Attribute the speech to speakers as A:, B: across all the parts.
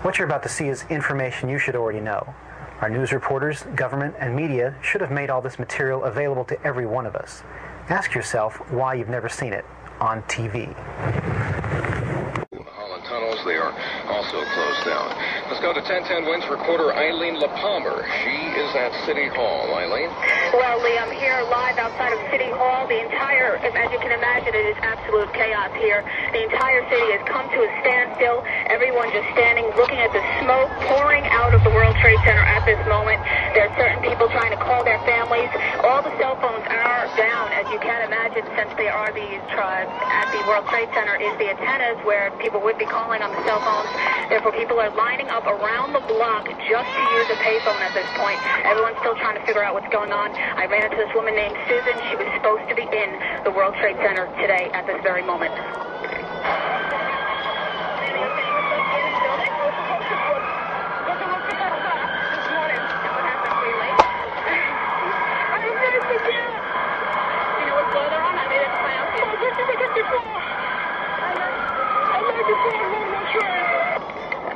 A: What you're about to see is information you should already know. Our news reporters, government, and media should have made all this material available to every one of us. Ask yourself why you've never seen it on TV.
B: Tunnels, they are also closed down. Let's go to 1010 Winds reporter Eileen LaPalmer. She is at City Hall. Eileen?
C: Well, Lee, I'm here live outside of City Hall. The entire, as you can imagine, it is absolute chaos here. The entire city has come to a standstill. Everyone just standing, looking at the smoke pouring out of the World Trade Center at this moment. There are certain people trying to call their families. All the cell phones are down, as you can imagine, since there are these tribes at the World Trade Center is the antennas where people would be calling on the cell phones. Therefore, people are lining up around the block just to use a payphone at this point. Everyone's still trying to figure out what's going on. I ran into this woman named Susan. She was supposed to be in the World Trade Center today at this very moment.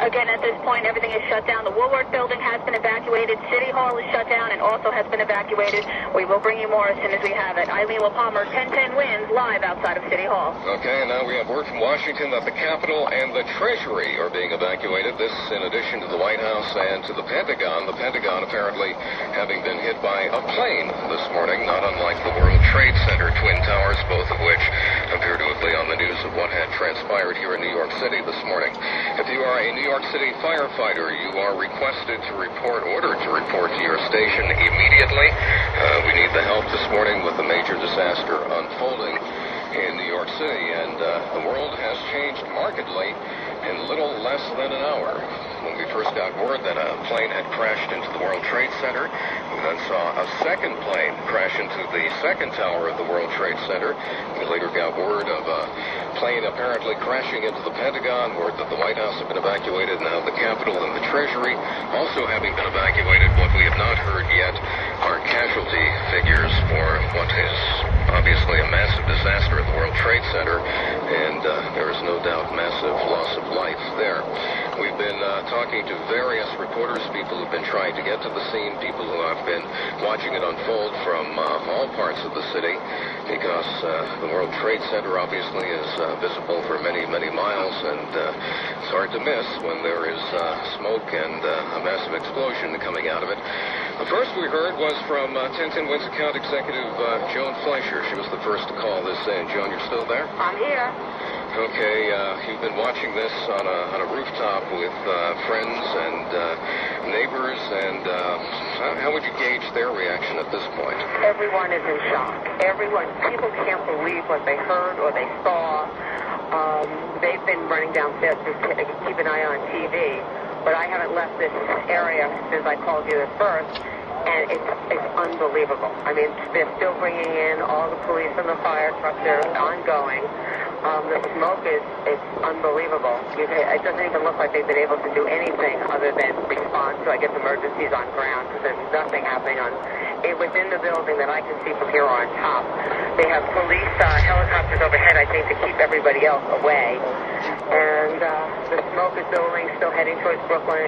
C: Again, at this point, everything is shut down. The Woolworth building has been evacuated. City Hall is shut down and also has been evacuated. We will bring you more as soon as we have it. Eileen LaPalmer, 1010 Winds, live outside of City Hall.
B: Okay, and now we have word from Washington that the Capitol and the Treasury are being evacuated. This in addition to the White House and to the Pentagon. The Pentagon apparently having been hit by a plane this morning, not unlike the World Trade Center Twin Towers, both of which appear to have been on the news of what had transpired here in New York City this morning. If you are a New York City firefighter, you are ordered to report to your station immediately. We need the help this morning with the major disaster unfolding in New York City, and the world has changed markedly in little less than an hour. When we first got word that a plane had crashed into the World Trade Center, we then saw a second plane crash into the second tower of the World Trade Center. We later got word of a plane apparently crashing into the Pentagon, word that the White House had been evacuated, now the Capitol and the Treasury also having been evacuated. What we have not heard yet are casualty figures for what is obviously a massive disaster at the World Trade Center, and there is no doubt massive loss of life there. We've been talking to various reporters, people who've been trying to get to the scene, people who have been watching it unfold from all parts of the city, because the World Trade Center obviously is visible for many, many miles, and it's hard to miss when there is smoke and a massive explosion coming out of it. The first we heard was from 1010 Winds account executive Joan Fleischer. She was the first to call this in. Joan, you're still there?
C: I'm here.
B: Okay, you've been watching this on a rooftop with friends and neighbors, and how would you gauge their reaction at this point?
D: Everyone is in shock. People can't believe what they heard or they saw. They've been running downstairs to keep an eye on TV, but I haven't left this area since I called you at first, and it's unbelievable. I mean, they're still bringing in all the police and the fire trucks. They're ongoing. The smoke is unbelievable. It doesn't even look like they've been able to do anything other than respond to, I guess, emergencies on ground, because there's nothing happening within the building that I can see from here on top. They have police helicopters overhead, I think, to keep everybody else away. And the smoke is billowing, still heading towards Brooklyn.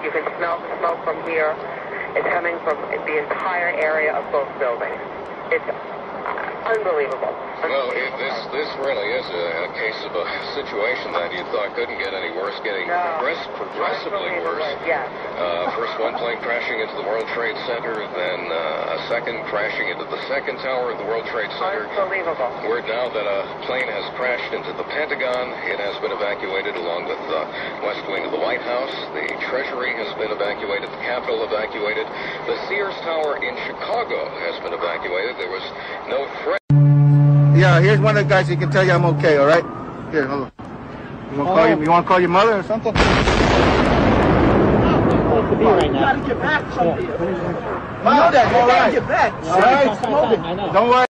D: You can smell the smoke from here. It's coming from the entire area of both buildings. It's unbelievable.
B: Well, this really is a case of a situation that you thought couldn't get any worse, getting progressively worse.
D: Yes.
B: First one plane crashing into the World Trade Center, then a second crashing into the second tower of the World Trade Center.
D: Unbelievable.
B: Word now that a plane has crashed into the Pentagon. It has been evacuated along with the west wing of the White House. The Treasury has been evacuated. The Capitol evacuated. The Sears Tower in Chicago has been evacuated. There was no threat.
E: Yeah, here's one of the guys who can tell you I'm okay, all right? Here, hold on. You want to call your mother or something?
F: You gotta get back something. You know that. You gotta get back.
E: All right.
F: Don't worry.